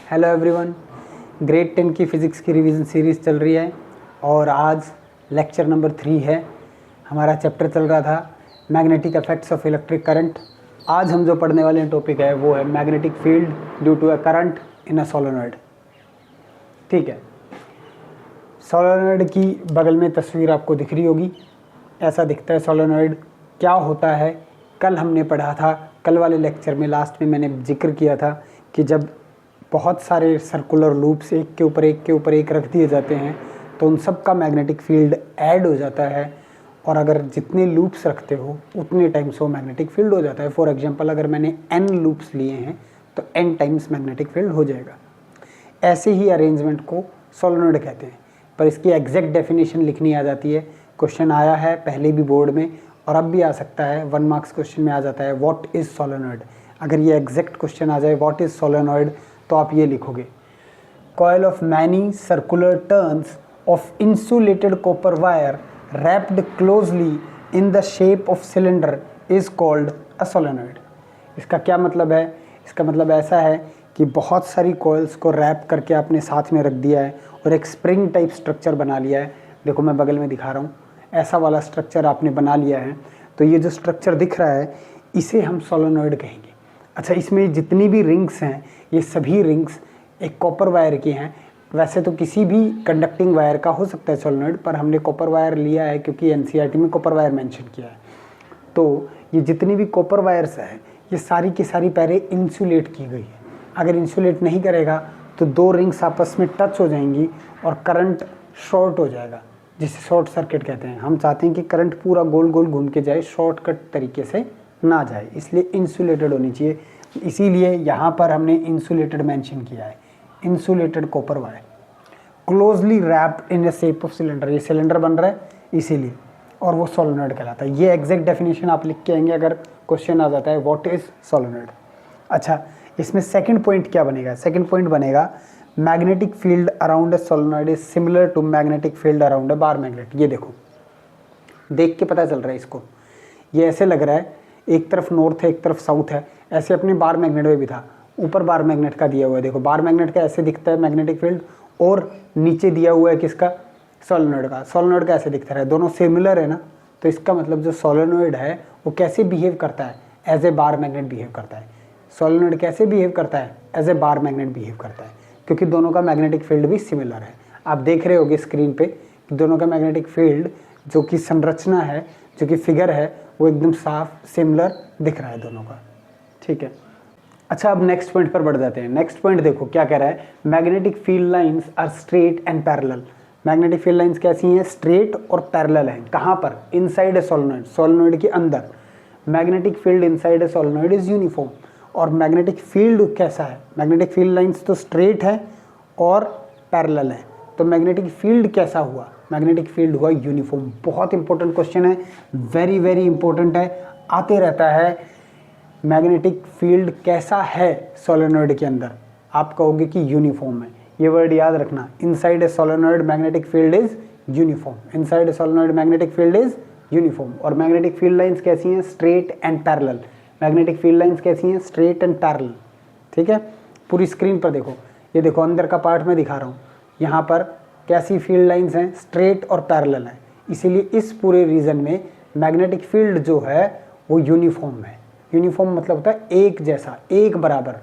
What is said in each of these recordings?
Hello everyone, grade 10 की physics की revision series चल रही है और आज लेक्चर नंबर 3 है। हमारा चैप्टर चल रहा था magnetic effects of electric current. आज हम जो पढ़ने वाले टॉपिक है वो है magnetic field due to a current in a solenoid. ठीक है, सोलेनॉइड की बगल में तस्वीर आपको दिख रही होगी। ऐसा दिखता है सोलेनॉइड। क्या होता है कल हमने पढ़ा था, कल वाले लेक्चर में लास्ट में मैंने जिक्र किया था कि जब बहुत सारे सर्कुलर लूप्स एक के ऊपर एक के ऊपर एक रख दिए जाते हैं तो उन सब का मैग्नेटिक फील्ड ऐड हो जाता है, और अगर जितने लूप्स रखते हो उतने टाइम्स वो मैग्नेटिक फील्ड हो जाता है। फॉर एग्जांपल, अगर मैंने n लूप्स लिए हैं तो n टाइम्स मैग्नेटिक फील्ड हो जाएगा। ऐसे ही अरेंजमेंट को सोलेनॉइड कहते हैं, पर इसकी एग्जैक्ट डेफिनेशन लिखनी आ जाती है। क्वेश्चन आया है पहले भी बोर्ड में और अब भी आ सकता है, 1 मार्क्स क्वेश्चन में आ जाता है व्हाट इज़ सोलेनॉइड। अगर ये एग्जैक्ट क्वेश्चन आ जाए व्हाट इज़ सोलेनॉइड तो आप ये लिखोगे, coil of many circular turns of insulated copper wire wrapped closely in the shape of cylinder is called a solenoid. इसका क्या मतलब है? इसका मतलब ऐसा है कि बहुत सारी कॉइल्स को रैप करके आपने साथ में रख दिया है और एक स्प्रिंग टाइप स्ट्रक्चर बना लिया है। देखो मैं बगल में दिखा रहा हूँ, ऐसा वाला स्ट्रक्चर आपने बना लिया है। तो ये जो स्ट्रक्चर दिख रहा है इसे हम सोलेनॉइड कहेंगे। अच्छा, इसमें जितनी भी रिंग्स हैं ये सभी रिंग्स एक कॉपर वायर की हैं। वैसे तो किसी भी कंडक्टिंग वायर का हो सकता है सोलेनॉइड, पर हमने कॉपर वायर लिया है क्योंकि एनसीईआरटी में कॉपर वायर मेंशन किया है। तो ये जितनी भी कॉपर वायर्स हैं ये सारी की सारी पहले इंसुलेट की गई है। अगर इंसुलेट नहीं करेगा तो दो रिंग्स आपस में टच हो जाएंगी और करंट शॉर्ट हो जाएगा, जिसे शॉर्ट सर्किट कहते हैं। हम चाहते हैं कि करंट पूरा गोल गोल घूम के जाए, शॉर्टकट तरीके से ना जाए, इसलिए इंसुलेटेड होनी चाहिए। इसीलिए यहाँ पर हमने इंसुलेटेड मेंशन किया है, insulated copper wire closely wrapped in A shape of cylinder. ये सिलेंडर बन रहा है इसीलिए, और वो सोलेनॉइड कहलाता है। ये एग्जैक्ट डेफिनेशन आप लिख के आएंगे अगर क्वेश्चन आ जाता है व्हाट इज सोलेनॉइड। अच्छा, इसमें सेकंड पॉइंट क्या बनेगा? सेकंड पॉइंट बनेगा magnetic field around a solenoid is similar to magnetic field around a bar magnet. ये देखो, देख के पता चल रहा है इसको, ये ऐसे लग रहा है एक तरफ नॉर्थ है एक तरफ साउथ है। ऐसे अपने बार मैग्नेट में भी था, ऊपर बार मैग्नेट का दिया हुआ है। देखो बार मैग्नेट का ऐसे दिखता है मैग्नेटिक फील्ड, और नीचे दिया हुआ है किसका? सोलेनॉइड का। सोलेनॉइड का ऐसे दिखता है, दोनों सिमिलर है ना। तो इसका मतलब जो सोलेनॉइड है वो कैसे बिहेव करता है? As a bar magnet behave करता है। सोलेनॉइड कैसे बिहेव करता है? As a bar magnet behave करता है, क्योंकि दोनों का मैग्नेटिक फील्ड भी सिमिलर है। आप देख रहे होगे स्क्रीन पे कि दोनों का मैग्नेटिक फील्ड जो कि संरचना है, जो कि फिगर है, वो एकदम साफ सिमिलर दिख रहा है दोनों का। ठीक है, अच्छा अब नेक्स्ट पॉइंट पर बढ़ जाते हैं। नेक्स्ट पॉइंट देखो क्या कह रहा है, magnetic field lines are straight and parallel. Magnetic field lines कैसी हैं? स्ट्रेट और पैरेलल हैं। कहाँ पर? इनसाइड ए सोलेनॉइड, सोलेनॉइड के अंदर। Magnetic field inside a solenoid is uniform. और मैग्नेटिक फील्ड कैसा है? मैग्नेटिक फील्ड लाइंस तो स्ट्रेट है और पैरेलल है, तो मैग्नेटिक फील्ड कैसा हुआ? मैग्नेटिक फील्ड हुआ यूनिफॉर्म। बहुत इंपॉर्टेंट क्वेश्चन है, वेरी वेरी इंपॉर्टेंट है, आते रहता है। मैग्नेटिक फील्ड कैसा है सोलेनॉइड के अंदर? आप कहोगे कि यूनिफॉर्म है। ये वर्ड याद रखना, inside a solenoid magnetic field is uniform. Inside a solenoid magnetic field is uniform. और मैग्नेटिक फील्ड लाइंस कैसी हैं? Straight and parallel. Magnetic field lines कैसी हैं? Straight and parallel. ठीक है, पूरी स्क्रीन पर देखो, ये देखो अंदर का पार्ट मैं दिखा रहा हूँ। यहाँ पर कैसी फील्ड लाइंस हैं? स्ट्रेट और पैरेलल हैं। इसीलिए इस पूरे रीजन में मैग्नेटिक फील्ड जो है वो यूनिफॉर्म है। यूनिफॉर्म मतलब होता है एक जैसा, एक बराबर।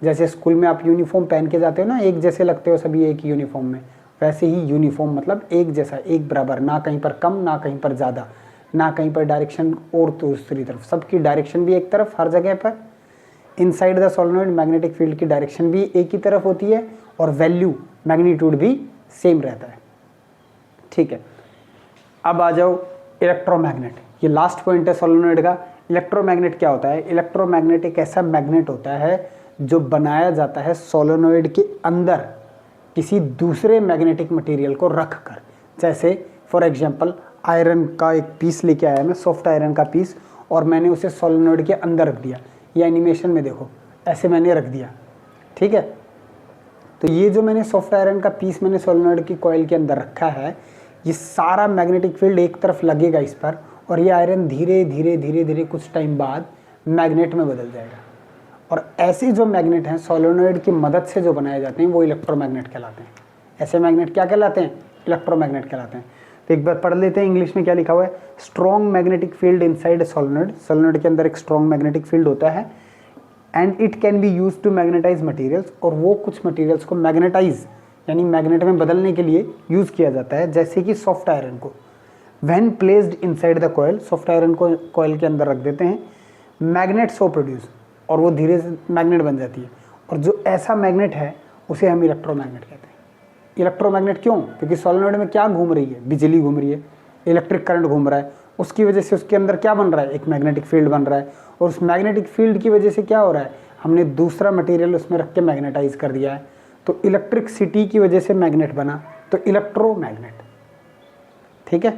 जैसे स्कूल में आप यूनिफॉर्म पहन के जाते हो ना, एक जैसे लगते हो सभी एक यूनिफॉर्म में, वैसे ही यूनिफॉर्म मतलब एक जैसा, एक बराबर, ना कहीं पर कम ना कहीं पर ज़्यादा, ना कहीं पर डायरेक्शन और दूसरी तरफ, सबकी डायरेक्शन भी एक तरफ हर जगह पर। Inside the solenoid magnetic field की डायरेक्शन भी एक ही तरफ होती है और वैल्यू मैग्नीट्यूड भी सेम रहता है। ठीक है, अब आ जाओ इलेक्ट्रोमैग्नेट। ये लास्ट पॉइंट है सोलेनॉइड का। इलेक्ट्रोमैग्नेट क्या होता है? इलेक्ट्रोमैग्नेट एक ऐसा मैग्नेट होता है जो बनाया जाता है सोलेनॉइड के अंदर किसी दूसरे मैग्नेटिक मटेरियल को रख कर। जैसे फॉर एग्जांपल आयरन का एक पीस लेके आया मैं, सॉफ्ट आयरन का पीस, और मैंने उसे सोलेनॉइड के अंदर रख दिया। ये एनिमेशन में देखो, ऐसे मैंने रख दिया। ठीक है, तो ये जो मैंने सॉफ्ट आयरन का पीस मैंने सोलेनॉइड की कॉइल के अंदर रखा है, ये सारा मैग्नेटिक फील्ड एक तरफ लगेगा इस पर, और ये आयरन धीरे धीरे धीरे धीरे कुछ टाइम बाद मैग्नेट में बदल जाएगा। और ऐसे जो मैग्नेट हैं सोलेनोइड की मदद से जो बनाए जाते हैं वो इलेक्ट्रोमैग्नेट कहलाते हैं। ऐसे मैग्नेट क्या कहलाते हैं? इलेक्ट्रोमैग्नेट कहलाते हैं। तो एक बार पढ़ लेते हैं इंग्लिश में क्या लिखा हुआ है। Strong magnetic field inside solenoid, solenoid के अंदर एक स्ट्रॉन्ग मैग्नेटिक फील्ड होता है and it can be use to magnetize materials, और वो कुछ मटीरियल्स को मैग्नेटाइज यानी मैग्नेट में बदलने के लिए यूज़ किया जाता है, जैसे कि सॉफ्ट आयरन को। When placed inside the coil, soft iron को कॉइल के अंदर रख देते हैं, मैग्नेट सो प्रोड्यूस, और वो धीरे से मैग्नेट बन जाती है। और जो ऐसा मैग्नेट है उसे हम इलेक्ट्रोमैग्नेट कहते हैं। इलेक्ट्रोमैग्नेट क्यों? क्योंकि सोलेनोइड में क्या घूम रही है? बिजली घूम रही है, इलेक्ट्रिक करंट घूम रहा है, उसकी वजह से उसके अंदर क्या बन रहा है? एक मैग्नेटिक फील्ड बन रहा है, और उस मैग्नेटिक फील्ड की वजह से क्या हो रहा है? हमने दूसरा मटेरियल उसमें रख के मैग्नेटाइज कर दिया है, तो इलेक्ट्रिसिटी की वजह से मैग्नेट बना, तो इलेक्ट्रोमैग्नेट। ठीक है।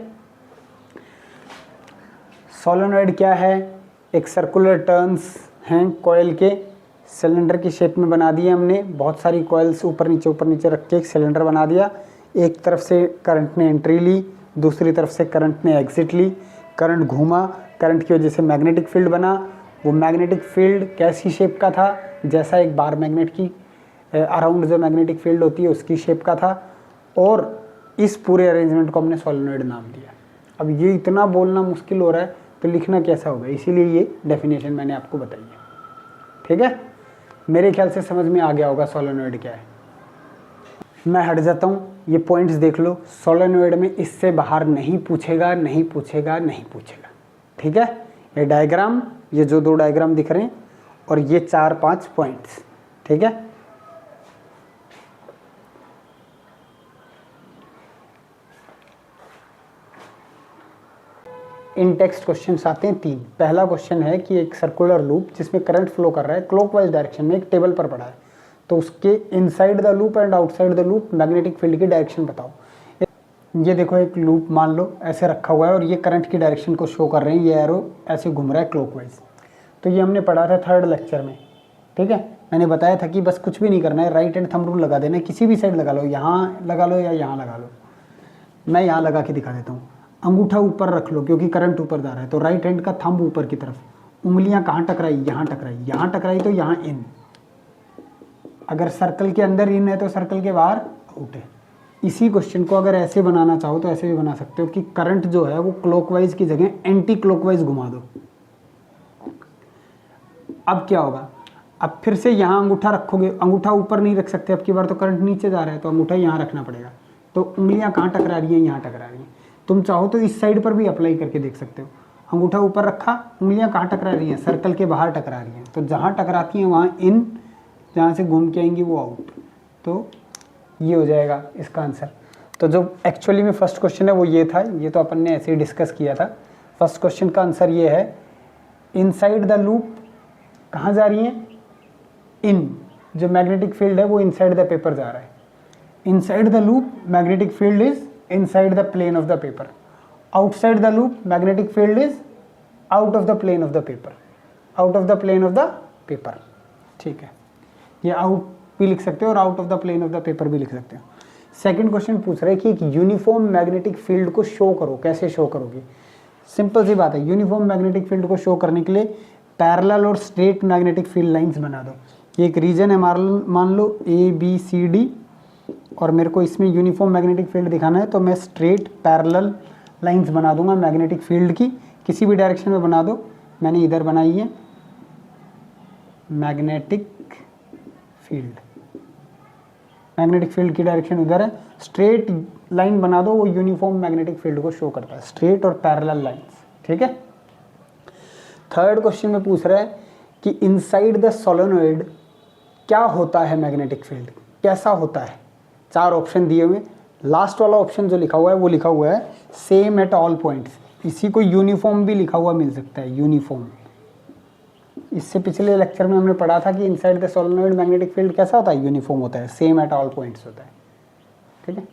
सोलेनोइड क्या है? एक सर्कुलर टर्न्स हैं कॉइल के, सिलेंडर की शेप में बना दिए हमने, बहुत सारी कॉइल्स ऊपर नीचे रख के एक सिलेंडर बना दिया। एक तरफ से करंट ने एंट्री ली, दूसरी तरफ से करंट ने एग्जिट ली, करंट घूमा, करंट की वजह से मैग्नेटिक फील्ड बना। वो मैग्नेटिक फील्ड कैसी शेप का था? जैसा एक बार मैग्नेट की अराउंड जो मैग्नेटिक फील्ड होती है उसकी शेप का था, और इस पूरे अरेंजमेंट को हमने सोलेनोइड नाम दिया। अब ये इतना बोलना मुश्किल हो रहा है तो लिखना कैसा होगा, इसीलिए ये डेफिनेशन मैंने आपको बताई है। ठीक है, मेरे ख्याल से समझ में आ गया होगा सोलेनोइड क्या है। मैं हट जाता हूँ, ये पॉइंट्स देख लो। सोलेनोइड में इससे बाहर नहीं पूछेगा, नहीं पूछेगा, नहीं पूछेगा। ठीक है, ये डायग्राम, ये जो दो डायग्राम दिख रहे हैं और ये 4-5 पॉइंट्स। ठीक है, इन टेक्स्ट क्वेश्चंस आते हैं 3। पहला क्वेश्चन है कि एक सर्कुलर लूप जिसमें करंट फ्लो कर रहा है क्लॉकवाइज डायरेक्शन में, एक टेबल पर पड़ा है, तो उसके inside the loop and outside the loop magnetic field की डायरेक्शन बताओ। ये देखो एक लूप मान लो ऐसे रखा हुआ है और ये करंट की डायरेक्शन को शो कर रहे हैं, ये एरो ऐसे घूम रहा है क्लॉकवाइज। तो ये हमने पढ़ा था 3rd लेक्चर में। ठीक है, मैंने बताया था कि बस कुछ भी नहीं करना है, राइट हैंड थंब रूल लगा देना है, किसी भी साइड लगा लो, यहाँ लगा लो या यहाँ लगा लो। मैं यहाँ लगा के दिखा देता हूँ। अंगूठा ऊपर रख लो क्योंकि करंट ऊपर जा रहा है, तो राइट हैंड का थंब ऊपर की तरफ, उंगलियां कहाँ टकराई? यहाँ टकराई, यहाँ टकराई तो यहाँ इन। अगर सर्कल के अंदर इन है तो सर्कल के बाहर आउट है। इसी क्वेश्चन को अगर ऐसे बनाना चाहो तो ऐसे भी बना सकते हो कि करंट जो है वो क्लॉकवाइज की जगह एंटी क्लॉकवाइज घुमा दो। अब क्या होगा? अब फिर से यहाँ अंगूठा रखोगे, अंगूठा ऊपर नहीं रख सकते अब की बार, तो करंट नीचे जा रहा है तो अंगूठा यहाँ रखना पड़ेगा। तो उंगलियां कहाँ टकरा रही हैं? यहाँ टकरा रही हैं। तुम चाहो तो इस साइड पर भी अप्लाई करके देख सकते हो। अंगूठा ऊपर रखा, उंगलियां कहाँ टकरा रही हैं? सर्कल के बाहर टकरा रही हैं, तो जहाँ टकराती हैं वहाँ इन, जहाँ से घूम के आएंगी वो आउट। तो ये हो जाएगा इसका आंसर। तो जो एक्चुअली में फर्स्ट क्वेश्चन है वो ये था, ये तो अपन ने ऐसे ही डिस्कस किया था। फर्स्ट क्वेश्चन का आंसर ये है, इनसाइड द लूप कहाँ जा रही है? इन, जो मैग्नेटिक फील्ड है वो इनसाइड द पेपर जा रहा है। Inside the loop magnetic field is inside the plane of the paper. Outside the loop magnetic field is out of the plane of the paper. Out of the plane of the paper. ठीक है, ये out भी लिख सकते हो और out of the plane of the paper भी लिख सकते हो। सेकंड क्वेश्चन पूछ रहे हैं कि एक यूनिफॉर्म मैग्नेटिक फील्ड को शो करो, कैसे शो करोगे? सिंपल सी बात है, यूनिफॉर्म मैग्नेटिक फील्ड को शो करने के लिए पैरेलल और स्ट्रेट मैग्नेटिक फील्ड लाइंस बना दो। ये एक रीजन है मान लो ABCD, और मेरे को इसमें यूनिफॉर्म मैग्नेटिक फील्ड दिखाना है, तो मैं स्ट्रेट पैरेलल लाइंस बना दूंगा मैग्नेटिक फील्ड की, किसी भी डायरेक्शन में बना दो। मैंने इधर बनाई है मैग्नेटिक फील्ड, मैग्नेटिक फील्ड की डायरेक्शन उधर है, स्ट्रेट लाइन बना दो, वो यूनिफॉर्म मैग्नेटिक फील्ड को शो करता है, स्ट्रेट और पैरेलल लाइंस। ठीक है। थर्ड क्वेश्चन में पूछ रहा है कि इनसाइड द सोलेनोइड क्या होता है मैग्नेटिक फील्ड, कैसा होता है? 4 ऑप्शन दिए हुए, लास्ट वाला ऑप्शन जो लिखा हुआ है वो लिखा हुआ है सेम एट ऑल पॉइंट्स। इसी को यूनिफॉर्म भी लिखा हुआ मिल सकता है, यूनिफॉर्म। इससे पिछले लेक्चर में हमने पढ़ा था कि inside the solenoid magnetic field कैसा होता है? यूनिफॉर्म होता है, सेम एट ऑल पॉइंट्स होता है। ठीक है।